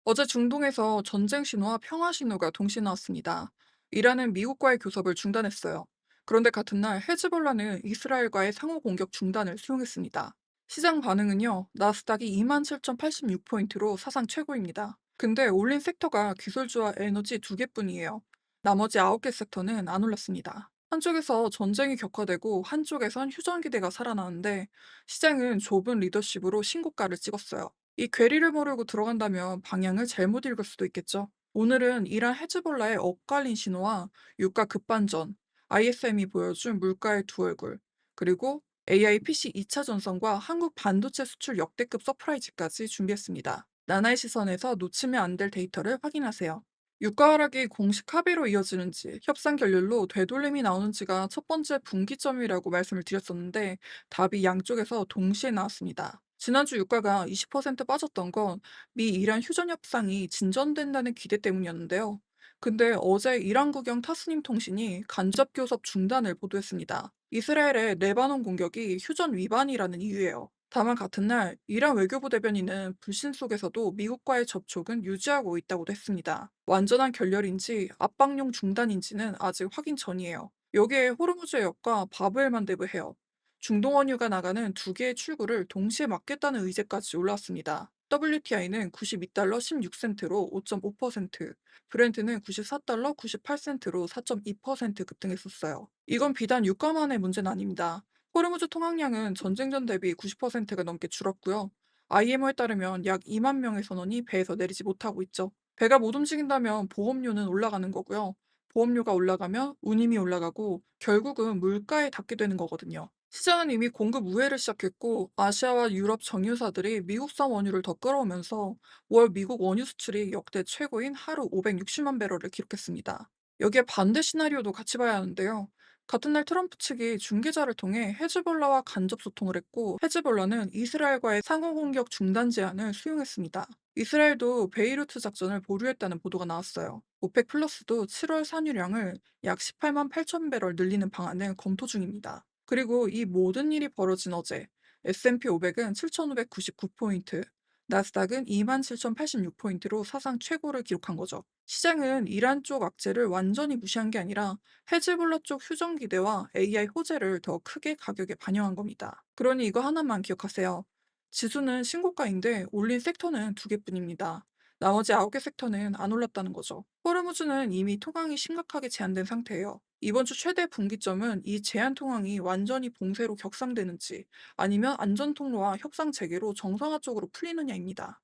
어제 중동에서 전쟁 신호와 평화 신호가 동시에 나왔습니다. 이란은 미국과의 교섭을 중단했어요. 그런데 같은 날 헤즈볼라는 이스라엘과의 상호 공격 중단을 수용했습니다. 시장 반응은요, 나스닥이 27,086포인트로 사상 최고입니다. 근데 올린 섹터가 기술주와 에너지 두 개뿐이에요. 나머지 9개 섹터는 안 올랐습니다. 한쪽에서 전쟁이 격화되고 한쪽에선 휴전 기대가 살아나는데 시장은 좁은 리더십으로 신고가를 찍었어요. 이 괴리를 모르고 들어간다면 방향을 잘못 읽을 수도 있겠죠. 오늘은 이란 헤즈볼라의 엇갈린 신호와 유가 급반전, ISM이 보여준 물가의 두 얼굴, 그리고 AI PC 2차 전선과 한국 반도체 수출 역대급 서프라이즈까지 준비했습니다. 나나의 시선에서 놓치면 안 될 데이터를 확인하세요. 유가 하락이 공식 합의로 이어지는지, 협상 결렬로 되돌림이 나오는지가 첫 번째 분기점이라고 말씀을 드렸었는데 답이 양쪽에서 동시에 나왔습니다. 지난주 유가가 20% 빠졌던 건 미 이란 휴전 협상이 진전된다는 기대 때문이었는데요. 근데 어제 이란 국영 타스님 통신이 간접 교섭 중단을 보도했습니다. 이스라엘의 레바논 공격이 휴전 위반이라는 이유예요. 다만 같은 날 이란 외교부 대변인은 불신 속에서도 미국과의 접촉은 유지하고 있다고도 했습니다. 완전한 결렬인지 압박용 중단인지는 아직 확인 전이에요. 여기에 호르무즈 해협과 바브엘만데브 해협, 중동 원유가 나가는 두 개의 출구를 동시에 막겠다는 의제까지 올라왔습니다. WTI는 92달러 16센트로 5.5%, 브렌트는 94달러 98센트로 4.2% 급등했었어요. 이건 비단 유가만의 문제는 아닙니다. 호르무즈 통항량은 전쟁 전 대비 90%가 넘게 줄었고요. IMO에 따르면 약 2만 명의 선원이 배에서 내리지 못하고 있죠. 배가 못 움직인다면 보험료는 올라가는 거고요. 보험료가 올라가면 운임이 올라가고 결국은 물가에 닿게 되는 거거든요. 시장은 이미 공급 우회를 시작했고 아시아와 유럽 정유사들이 미국산 원유를 더 끌어오면서 월 미국 원유 수출이 역대 최고인 하루 560만 배럴을 기록했습니다. 여기에 반대 시나리오도 같이 봐야 하는데요. 같은 날 트럼프 측이 중개자를 통해 헤즈볼라와 간접 소통을 했고 헤즈볼라는 이스라엘과의 상호공격 중단 제안을 수용했습니다. 이스라엘도 베이루트 작전을 보류했다는 보도가 나왔어요. 오펙 플러스도 7월 산유량을 약 18만 8천 배럴 늘리는 방안을 검토 중입니다. 그리고 이 모든 일이 벌어진 어제 S&P 500은 7,599포인트, 나스닥은 27,086포인트로 사상 최고를 기록한 거죠. 시장은 이란 쪽 악재를 완전히 무시한 게 아니라 헤즈볼라 쪽 휴전 기대와 AI 호재를 더 크게 가격에 반영한 겁니다. 그러니 이거 하나만 기억하세요. 지수는 신고가인데 올린 섹터는 두 개뿐입니다. 나머지 9개 섹터는 안 올랐다는 거죠. 호르무즈는 이미 통항이 심각하게 제한된 상태예요. 이번 주 최대 분기점은 이 제한 통항이 완전히 봉쇄로 격상되는지 아니면 안전 통로와 협상 재개로 정상화 쪽으로 풀리느냐입니다.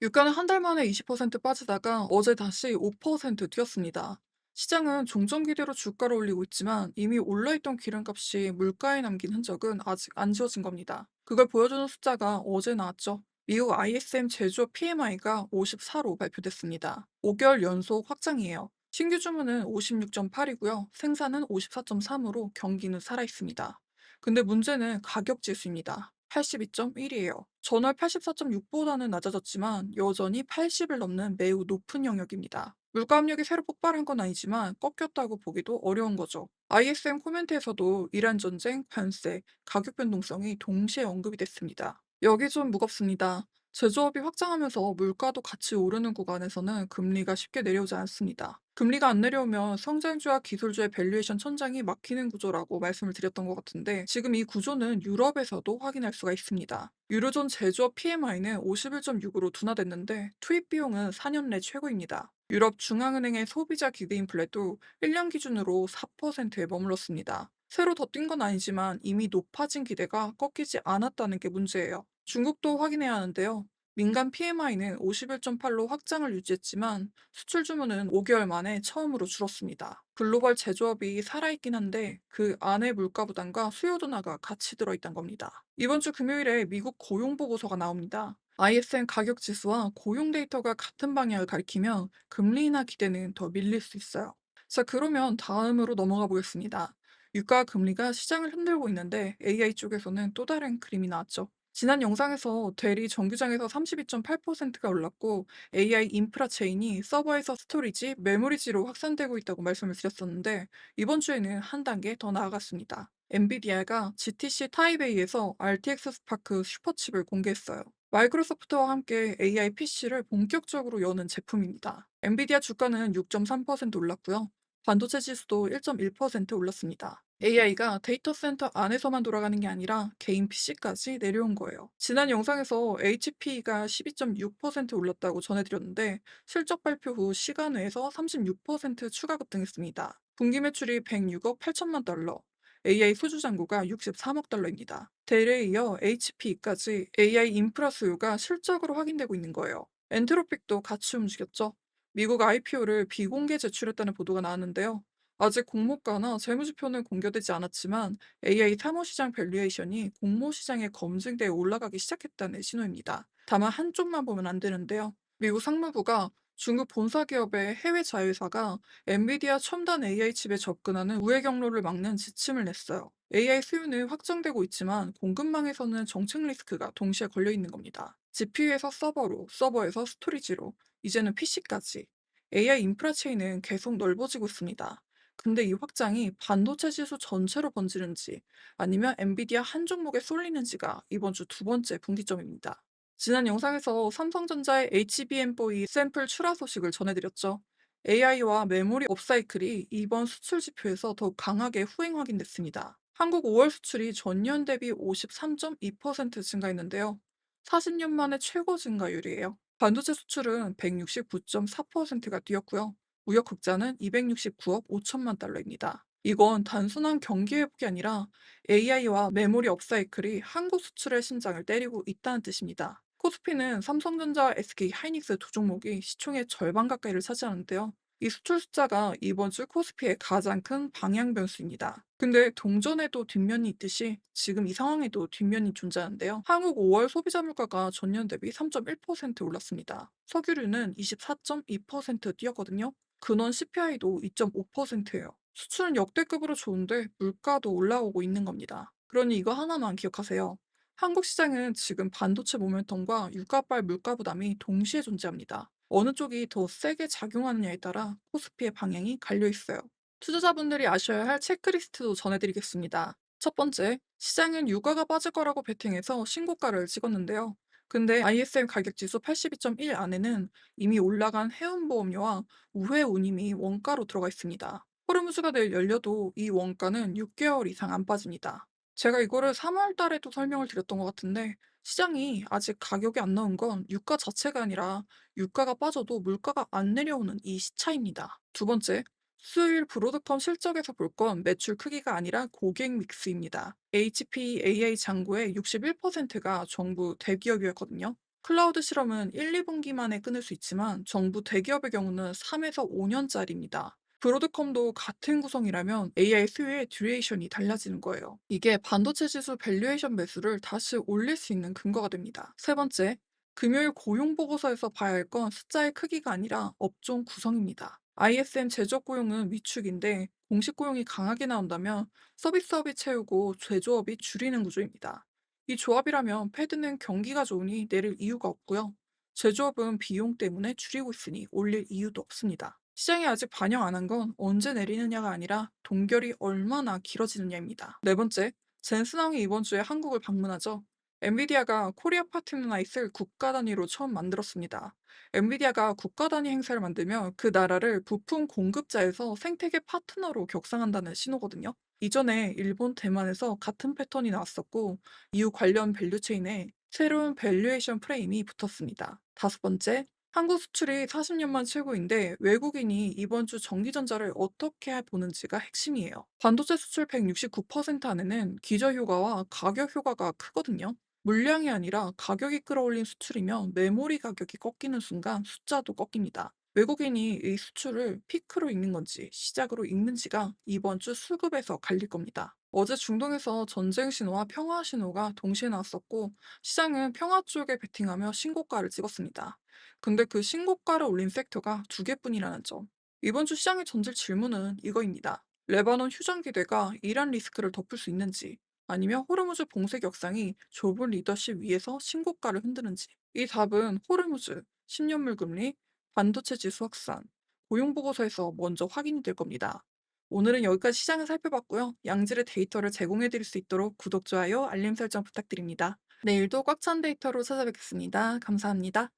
유가는 한 달 만에 20% 빠지다가 어제 다시 5% 뛰었습니다. 시장은 종전 기대로 주가를 올리고 있지만 이미 올라있던 기름값이 물가에 남긴 흔적은 아직 안 지워진 겁니다. 그걸 보여주는 숫자가 어제 나왔죠. 미국 ISM 제조업 PMI가 54로 발표됐습니다. 5개월 연속 확장이에요. 신규 주문은 56.8이고요. 생산은 54.3으로 경기는 살아있습니다. 근데 문제는 가격 지수입니다. 82.1이에요. 전월 84.6보다는 낮아졌지만 여전히 80을 넘는 매우 높은 영역입니다. 물가 압력이 새로 폭발한 건 아니지만 꺾였다고 보기도 어려운 거죠. ISM 코멘트에서도 이란 전쟁, 관세, 가격 변동성이 동시에 언급이 됐습니다. 여기 좀 무겁습니다. 제조업이 확장하면서 물가도 같이 오르는 구간에서는 금리가 쉽게 내려오지 않습니다. 금리가 안 내려오면 성장주와 기술주의 밸류에이션 천장이 막히는 구조라고 말씀을 드렸던 것 같은데 지금 이 구조는 유럽에서도 확인할 수가 있습니다. 유로존 제조업 PMI는 51.6으로 둔화됐는데 투입 비용은 4년 내 최고입니다. 유럽 중앙은행의 소비자 기대 인플레도 1년 기준으로 4%에 머물렀습니다. 새로 더 뛴 건 아니지만 이미 높아진 기대가 꺾이지 않았다는 게 문제예요. 중국도 확인해야 하는데요. 민간 PMI는 51.8로 확장을 유지했지만 수출 주문은 5개월 만에 처음으로 줄었습니다. 글로벌 제조업이 살아있긴 한데 그 안에 물가 부담과 수요 둔화가 같이 들어있단 겁니다. 이번 주 금요일에 미국 고용 보고서가 나옵니다. ISM 가격 지수와 고용 데이터가 같은 방향을 가리키면 금리 인하 기대는 더 밀릴 수 있어요. 자, 그러면 다음으로 넘어가 보겠습니다. 유가 금리가 시장을 흔들고 있는데 AI 쪽에서는 또 다른 그림이 나왔죠. 지난 영상에서 대리 정규장에서 32.8%가 올랐고 AI 인프라 체인이 서버에서 스토리지, 메모리지로 확산되고 있다고 말씀을 드렸었는데 이번 주에는 한 단계 더 나아갔습니다. 엔비디아가 GTC 타이베이에서 RTX 스파크 슈퍼칩을 공개했어요. 마이크로소프트와 함께 AI PC를 본격적으로 여는 제품입니다. 엔비디아 주가는 6.3% 올랐고요. 반도체 지수도 1.1% 올랐습니다. AI가 데이터 센터 안에서만 돌아가는 게 아니라 개인 PC까지 내려온 거예요. 지난 영상에서 HP가 12.6% 올랐다고 전해드렸는데 실적 발표 후 시간 외에서 36% 추가 급등했습니다. 분기 매출이 106억 8천만 달러, AI 소주 잔고가 63억 달러입니다. 대뢰에 이어 HPE까지 AI 인프라 수요가 실적으로 확인되고 있는 거예요. 엔트로픽도 같이 움직였죠. 미국 IPO를 비공개 제출했다는 보도가 나왔는데요. 아직 공모가나 재무지표는 공개되지 않았지만 AI 사모시장 밸류에이션이 공모시장에 검증돼 올라가기 시작했다는 신호입니다. 다만 한쪽만 보면 안 되는데요. 미국 상무부가 중국 본사 기업의 해외 자회사가 엔비디아 첨단 AI 칩에 접근하는 우회 경로를 막는 지침을 냈어요. AI 수요는 확정되고 있지만 공급망에서는 정책 리스크가 동시에 걸려 있는 겁니다. GPU에서 서버로, 서버에서 스토리지로, 이제는 PC까지. AI 인프라 체인은 계속 넓어지고 있습니다. 근데 이 확장이 반도체 지수 전체로 번지는지 아니면 엔비디아 한 종목에 쏠리는지가 이번 주 두 번째 분기점입니다. 지난 영상에서 삼성전자의 HBM4E 샘플 출하 소식을 전해드렸죠. AI와 메모리 업사이클이 이번 수출 지표에서 더욱 강하게 후행 확인됐습니다. 한국 5월 수출이 전년 대비 53.2% 증가했는데요. 40년 만에 최고 증가율이에요. 반도체 수출은 169.4%가 뛰었고요. 무역 흑자는 269억 5천만 달러입니다. 이건 단순한 경기 회복이 아니라 AI와 메모리 업사이클이 한국 수출의 심장을 때리고 있다는 뜻입니다. 코스피는 삼성전자, SK 하이닉스 두 종목이 시총의 절반 가까이를 차지하는데요. 이 수출 숫자가 이번 주 코스피의 가장 큰 방향 변수입니다. 근데 동전에도 뒷면이 있듯이 지금 이 상황에도 뒷면이 존재하는데요. 한국 5월 소비자 물가가 전년 대비 3.1% 올랐습니다. 석유류는 24.2% 뛰었거든요. 근원 CPI도 2.5%예요. 수출은 역대급으로 좋은데 물가도 올라오고 있는 겁니다. 그러니 이거 하나만 기억하세요. 한국 시장은 지금 반도체 모멘텀과 유가발 물가 부담이 동시에 존재합니다. 어느 쪽이 더 세게 작용하느냐에 따라 코스피의 방향이 갈려 있어요. 투자자분들이 아셔야 할 체크리스트도 전해드리겠습니다. 첫 번째, 시장은 유가가 빠질 거라고 베팅해서 신고가를 찍었는데요. 근데 ISM 가격지수 82.1 안에는 이미 올라간 해운보험료와 우회 운임이 원가로 들어가 있습니다. 호르무즈가 내일 열려도 이 원가는 6개월 이상 안 빠집니다. 제가 이거를 3월 달에도 설명을 드렸던 것 같은데 시장이 아직 가격이 안 나온 건 유가 자체가 아니라 유가가 빠져도 물가가 안 내려오는 이 시차입니다. 두 번째, 수요일 브로드컴 실적에서 볼 건 매출 크기가 아니라 고객 믹스입니다. HP AI 잔고의 61%가 정부 대기업이었거든요. 클라우드 실험은 1, 2분기 만에 끊을 수 있지만 정부 대기업의 경우는 3에서 5년짜리입니다. 브로드컴도 같은 구성이라면 AI 수요의 듀레이션이 달라지는 거예요. 이게 반도체 지수 밸류에이션 매수를 다시 올릴 수 있는 근거가 됩니다. 세 번째, 금요일 고용 보고서에서 봐야 할 건 숫자의 크기가 아니라 업종 구성입니다. ISM 제조업 고용은 위축인데 공식 고용이 강하게 나온다면 서비스업이 채우고 제조업이 줄이는 구조입니다. 이 조합이라면 패드는 경기가 좋으니 내릴 이유가 없고요. 제조업은 비용 때문에 줄이고 있으니 올릴 이유도 없습니다. 시장이 아직 반영 안 한 건 언제 내리느냐가 아니라 동결이 얼마나 길어지느냐입니다. 네 번째, 젠슨항이 이번 주에 한국을 방문하죠. 엔비디아가 코리아 파트너나잇을 국가 단위로 처음 만들었습니다. 엔비디아가 국가 단위 행사를 만들면 그 나라를 부품 공급자에서 생태계 파트너로 격상한다는 신호거든요. 이전에 일본, 대만에서 같은 패턴이 나왔었고 이후 관련 밸류체인에 새로운 밸류에이션 프레임이 붙었습니다. 다섯 번째, 한국 수출이 40년만 최고인데 외국인이 이번 주 전기전자를 어떻게 보는지가 핵심이에요. 반도체 수출 169% 안에는 기저효과와 가격 효과가 크거든요. 물량이 아니라 가격이 끌어올린 수출이면 메모리 가격이 꺾이는 순간 숫자도 꺾입니다. 외국인이 이 수출을 피크로 읽는 건지 시작으로 읽는지가 이번 주 수급에서 갈릴 겁니다. 어제 중동에서 전쟁 신호와 평화 신호가 동시에 나왔었고 시장은 평화 쪽에 베팅하며 신고가를 찍었습니다. 근데 그 신고가를 올린 섹터가 두 개뿐이라는 점. 이번 주 시장이 던질 질문은 이거입니다. 레바논 휴전 기대가 이란 리스크를 덮을 수 있는지, 아니면 호르무즈 봉쇄 격상이 좁은 리더십 위에서 신고가를 흔드는지. 이 답은 호르무즈, 10년물 금리, 반도체 지수 확산, 고용 보고서에서 먼저 확인이 될 겁니다. 오늘은 여기까지 시장을 살펴봤고요. 양질의 데이터를 제공해 드릴 수 있도록 구독, 좋아요, 알림 설정 부탁드립니다. 내일도 꽉 찬 데이터로 찾아뵙겠습니다. 감사합니다.